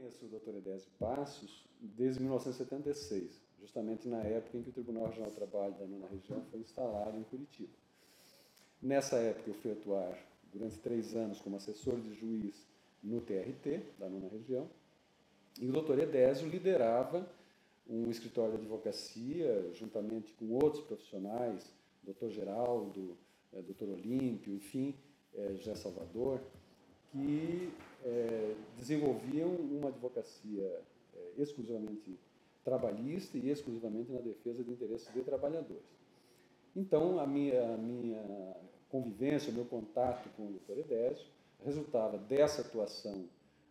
Conheço o Dr. Edésio Passos desde 1976, justamente na época em que o Tribunal Regional do Trabalho da Nona Região foi instalado em Curitiba. Nessa época eu fui atuar durante 3 anos como assessor de juiz no TRT da Nona Região, e o Dr. Edésio liderava um escritório de advocacia, juntamente com outros profissionais, Dr. Geraldo, Dr. Olímpio, enfim, José Salvador, que desenvolviam uma advocacia exclusivamente trabalhista e exclusivamente na defesa de interesses de trabalhadores. Então, a minha convivência, o meu contato com o Dr. Edésio resultava dessa atuação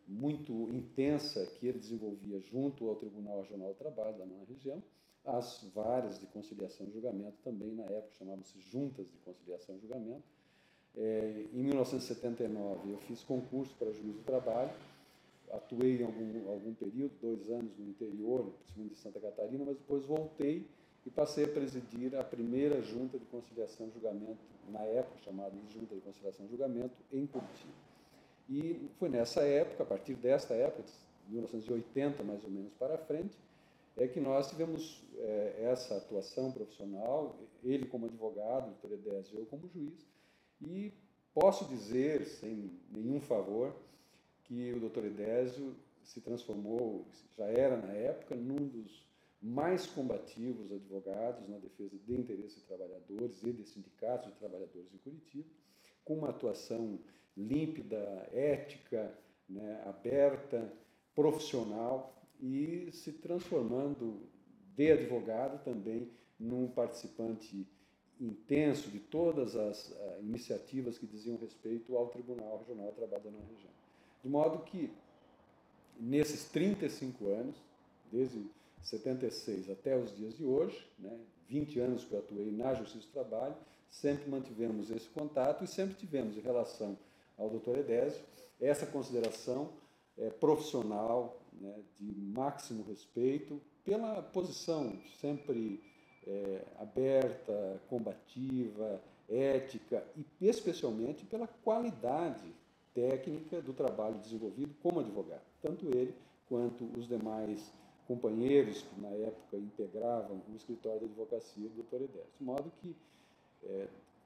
muito intensa que ele desenvolvia junto ao Tribunal Regional do Trabalho da Nona Região, as varas de conciliação e julgamento também, na época, chamavam-se juntas de conciliação e julgamento. Em 1979, eu fiz concurso para juiz do trabalho, atuei em algum período, 2 anos no interior, principalmente de Santa Catarina, mas depois voltei e passei a presidir a primeira junta de conciliação e julgamento, na época chamada de Junta de Conciliação e Julgamento, em Curitiba. E foi nessa época, a partir desta época, de 1980 mais ou menos para frente, que nós tivemos essa atuação profissional, ele como advogado, o Dr. Edésio e eu como juiz, e posso dizer, sem nenhum favor, que o Dr. Edésio se transformou, já era na época, num dos mais combativos advogados na defesa de interesses de trabalhadores e de sindicatos de trabalhadores em Curitiba, com uma atuação límpida, ética, né, aberta, profissional, e se transformando de advogado também num participante intenso de todas as iniciativas que diziam respeito ao Tribunal Regional do Trabalho da Nona Região. De modo que, nesses 35 anos, desde 76 até os dias de hoje, né, 20 anos que eu atuei na Justiça do Trabalho, sempre mantivemos esse contato e sempre tivemos, em relação ao Dr. Edésio, essa consideração profissional, né, de máximo respeito, pela posição sempre aberta, combativa, ética e especialmente pela qualidade técnica do trabalho desenvolvido como advogado. Tanto ele quanto os demais companheiros que na época integravam o escritório de advocacia do Dr. Edésio. De modo que,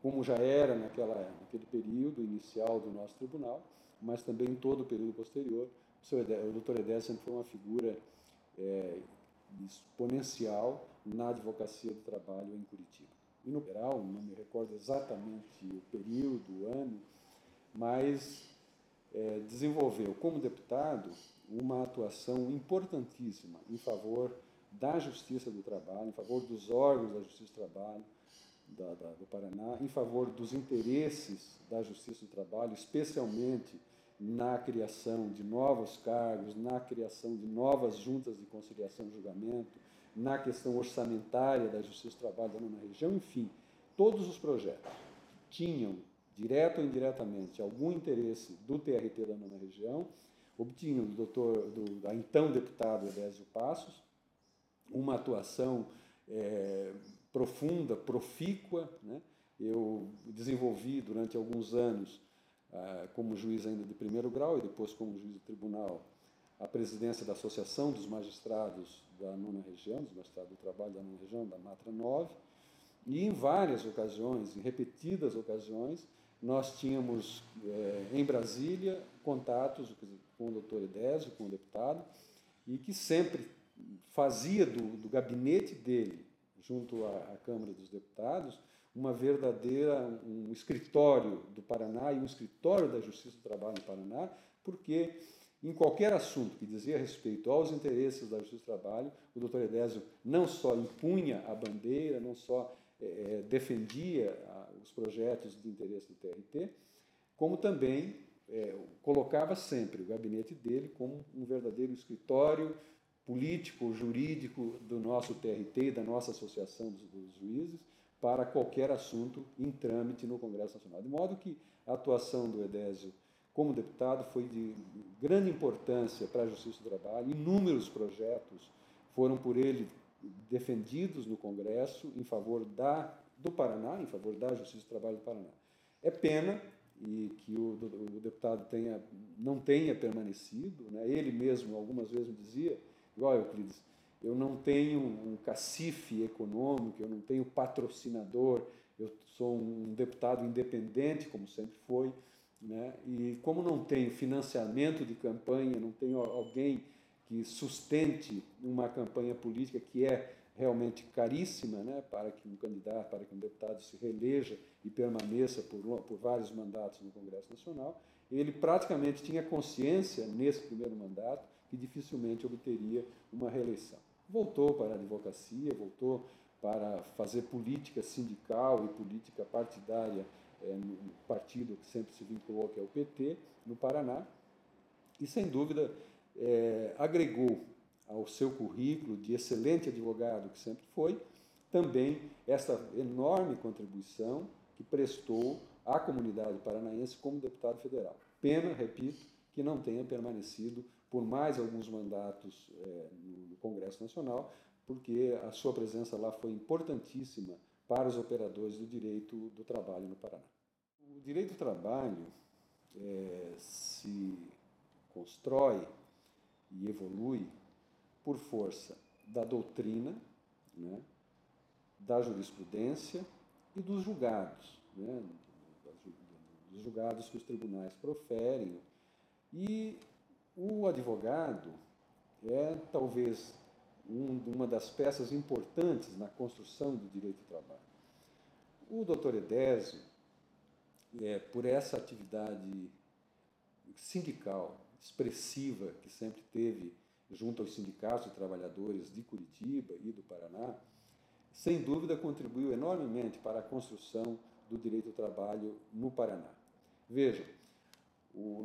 como já era naquele período inicial do nosso tribunal, mas também em todo o período posterior, o Dr. Edésio sempre foi uma figura exponencial na advocacia do trabalho em Curitiba. E, no geral, não me recordo exatamente o período, o ano, mas desenvolveu, como deputado, uma atuação importantíssima em favor da Justiça do Trabalho, em favor dos órgãos da Justiça do Trabalho do Paraná, em favor dos interesses da Justiça do Trabalho, especialmente na criação de novos cargos, na criação de novas juntas de conciliação e julgamento, na questão orçamentária da Justiça do Trabalho da Nona Região, enfim, todos os projetos que tinham, direto ou indiretamente, algum interesse do TRT da Nona Região, obtinham da então deputado Edésio Passos uma atuação profunda, profícua, né? Eu desenvolvi durante alguns anos, como juiz ainda de primeiro grau e depois como juiz do tribunal, a presidência da Associação dos Magistrados da Nona Região, dos Magistrados do Trabalho da Nona Região, da Matra 9, e em várias ocasiões, em repetidas ocasiões, nós tínhamos em Brasília contatos com o Dr. Edésio, com o deputado, e que sempre fazia do gabinete dele, junto à Câmara dos Deputados, um escritório do Paraná e um escritório da Justiça do Trabalho no Paraná, porque em qualquer assunto que dizia respeito aos interesses da Justiça do Trabalho, o Dr. Edésio não só impunha a bandeira, não só defendia os projetos de interesse do TRT, como também colocava sempre o gabinete dele como um verdadeiro escritório político, jurídico do nosso TRT, da nossa Associação dos Juízes, para qualquer assunto em trâmite no Congresso Nacional. De modo que a atuação do Edésio como deputado foi de grande importância para a Justiça do Trabalho, inúmeros projetos foram por ele defendidos no Congresso em favor do Paraná, em favor da Justiça do Trabalho do Paraná. É pena e que o deputado não tenha permanecido, né? Ele mesmo algumas vezes me dizia, igual Euclides, eu não tenho um cacife econômico, eu não tenho patrocinador, eu sou um deputado independente, como sempre foi, né? E como não tenho financiamento de campanha, não tenho alguém que sustente uma campanha política que é realmente caríssima, né, para que um candidato, para que um deputado se reeleja e permaneça por vários mandatos no Congresso Nacional, ele praticamente tinha consciência, nesse primeiro mandato, que dificilmente obteria uma reeleição. Voltou para a advocacia, voltou para fazer política sindical e política partidária no partido que sempre se vinculou, que é o PT, no Paraná, e, sem dúvida, agregou ao seu currículo de excelente advogado que sempre foi, também essa enorme contribuição que prestou à comunidade paranaense como deputado federal. Pena, repito, que não tenha permanecido por mais alguns mandatos no Congresso Nacional, porque a sua presença lá foi importantíssima para os operadores do direito do trabalho no Paraná. O direito do trabalho se constrói e evolui por força da doutrina, né, da jurisprudência e dos julgados, né, dos julgados que os tribunais proferem. E o advogado é talvez uma das peças importantes na construção do direito do trabalho. O doutor Edésio, por essa atividade sindical expressiva que sempre teve junto aos sindicatos de trabalhadores de Curitiba e do Paraná, sem dúvida contribuiu enormemente para a construção do direito do trabalho no Paraná. Vejam,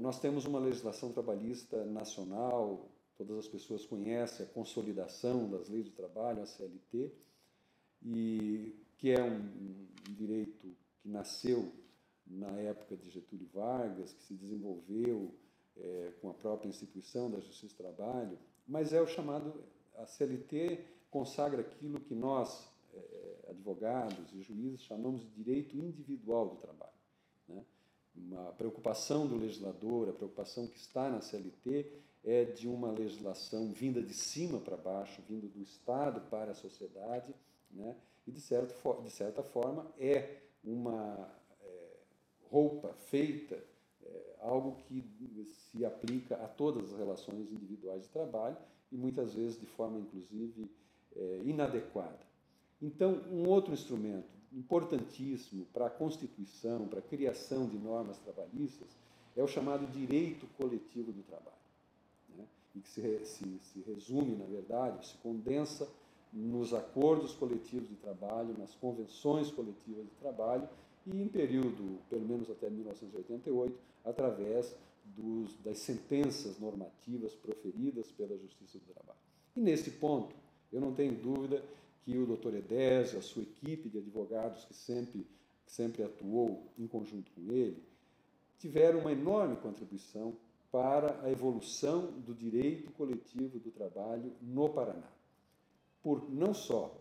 nós temos uma legislação trabalhista nacional, todas as pessoas conhecem a consolidação das leis do trabalho, a CLT, e que é um direito que nasceu na época de Getúlio Vargas, que se desenvolveu com a própria instituição da Justiça do Trabalho, mas é o chamado, a CLT consagra aquilo que nós, advogados e juízes, chamamos de direito individual do trabalho, né? Uma preocupação do legislador, a preocupação que está na CLT é de uma legislação vinda de cima para baixo, vinda do Estado para a sociedade, né? E, de certa forma, é uma roupa feita, algo que se aplica a todas as relações individuais de trabalho e muitas vezes de forma, inclusive, inadequada. Então, um outro instrumento importantíssimo para a constituição, para a criação de normas trabalhistas, é o chamado direito coletivo do trabalho, né? E que se resume, na verdade, se condensa nos acordos coletivos de trabalho, nas convenções coletivas de trabalho e, em período, pelo menos até 1988, através das sentenças normativas proferidas pela Justiça do Trabalho. E, nesse ponto, eu não tenho dúvida que o doutor Edésio, a sua equipe de advogados que sempre atuou em conjunto com ele, tiveram uma enorme contribuição para a evolução do direito coletivo do trabalho no Paraná. Não só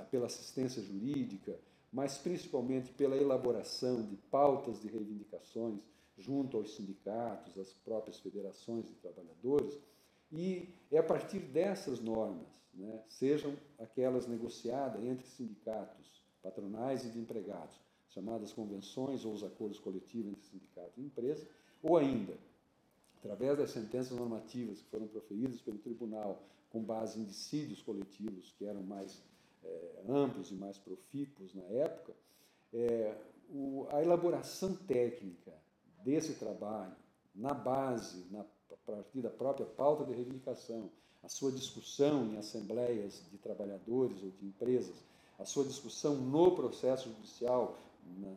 pela assistência jurídica, mas principalmente pela elaboração de pautas de reivindicações junto aos sindicatos, às próprias federações de trabalhadores, e é a partir dessas normas, né, sejam aquelas negociadas entre sindicatos patronais e de empregados, chamadas convenções ou os acordos coletivos entre sindicato e empresa, ou ainda, através das sentenças normativas que foram proferidas pelo tribunal com base em dissídios coletivos que eram mais amplos e mais profícuos na época, a elaboração técnica desse trabalho, na base, a partir da própria pauta de reivindicação, a sua discussão em assembleias de trabalhadores ou de empresas, a sua discussão no processo judicial, na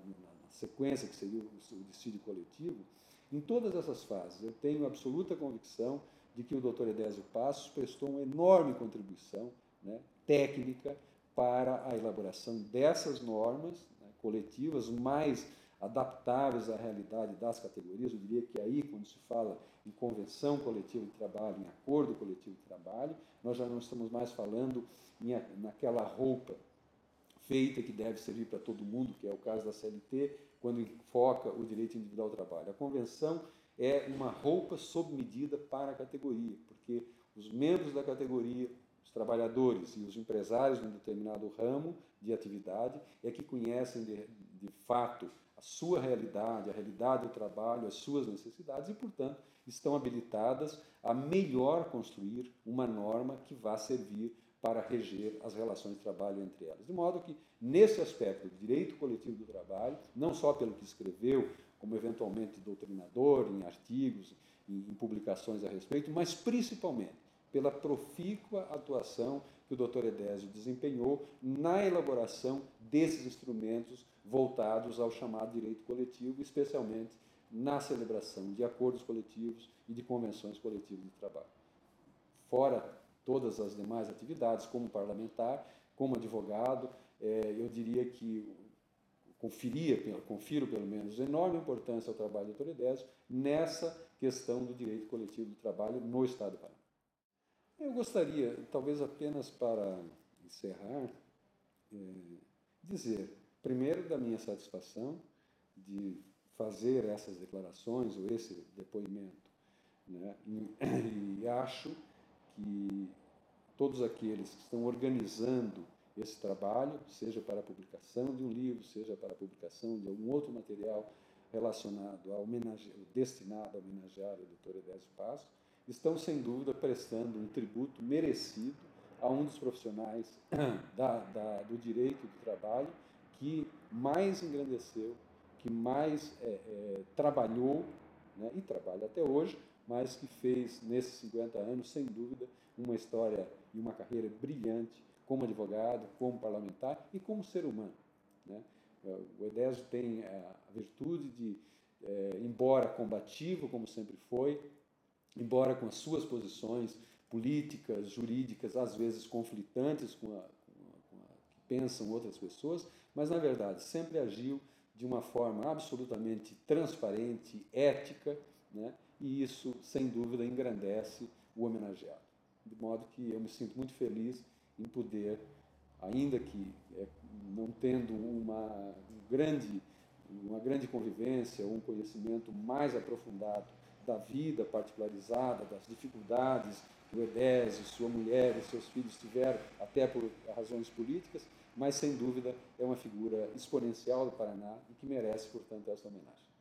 sequência que seria o dissídio coletivo, em todas essas fases, eu tenho absoluta convicção de que o Dr. Edésio Passos prestou uma enorme contribuição, né, técnica para a elaboração dessas normas, né, coletivas mais adaptáveis à realidade das categorias. Eu diria que aí, quando se fala em convenção coletiva de trabalho, em acordo coletivo de trabalho, nós já não estamos mais falando naquela roupa feita que deve servir para todo mundo, que é o caso da CLT, quando enfoca o direito individual ao trabalho. A convenção é uma roupa sob medida para a categoria, porque os membros da categoria, os trabalhadores e os empresários de um determinado ramo de atividade é que conhecem de fato a sua realidade, a realidade do trabalho, as suas necessidades e, portanto, estão habilitadas a melhor construir uma norma que vá servir para reger as relações de trabalho entre elas. De modo que, nesse aspecto do direito coletivo do trabalho, não só pelo que escreveu, como eventualmente doutrinador, em artigos, em publicações a respeito, mas principalmente pela profícua atuação que o Dr. Edésio desempenhou na elaboração desses instrumentos voltados ao chamado direito coletivo, especialmente na celebração de acordos coletivos e de convenções coletivas de trabalho. Fora todas as demais atividades, como parlamentar, como advogado, eu diria que confiro pelo menos enorme importância ao trabalho do Dr. Edésio nessa questão do direito coletivo do trabalho no Estado do Paraná. Eu gostaria, talvez apenas para encerrar, dizer, primeiro, da minha satisfação de fazer essas declarações ou esse depoimento, né? E acho que todos aqueles que estão organizando esse trabalho, seja para a publicação de um livro, seja para a publicação de algum outro material relacionado destinado a homenagear o Dr. Edésio Passos, estão, sem dúvida, prestando um tributo merecido a um dos profissionais do direito do trabalho que mais engrandeceu, que mais trabalhou, né, e trabalha até hoje, mas que fez, nesses 50 anos, sem dúvida, uma história e uma carreira brilhante como advogado, como parlamentar e como ser humano, né? O Edésio tem a virtude de, embora combativo, como sempre foi, embora com as suas posições políticas, jurídicas, às vezes conflitantes com a que pensam outras pessoas, mas, na verdade, sempre agiu de uma forma absolutamente transparente, ética, né? E isso, sem dúvida, engrandece o homenageado. De modo que eu me sinto muito feliz em poder, ainda que não tendo uma grande convivência ou um conhecimento mais aprofundado da vida particularizada, das dificuldades que o Edésio, sua mulher e seus filhos tiveram, até por razões políticas, mas, sem dúvida, é uma figura exponencial do Paraná e que merece, portanto, essa homenagem.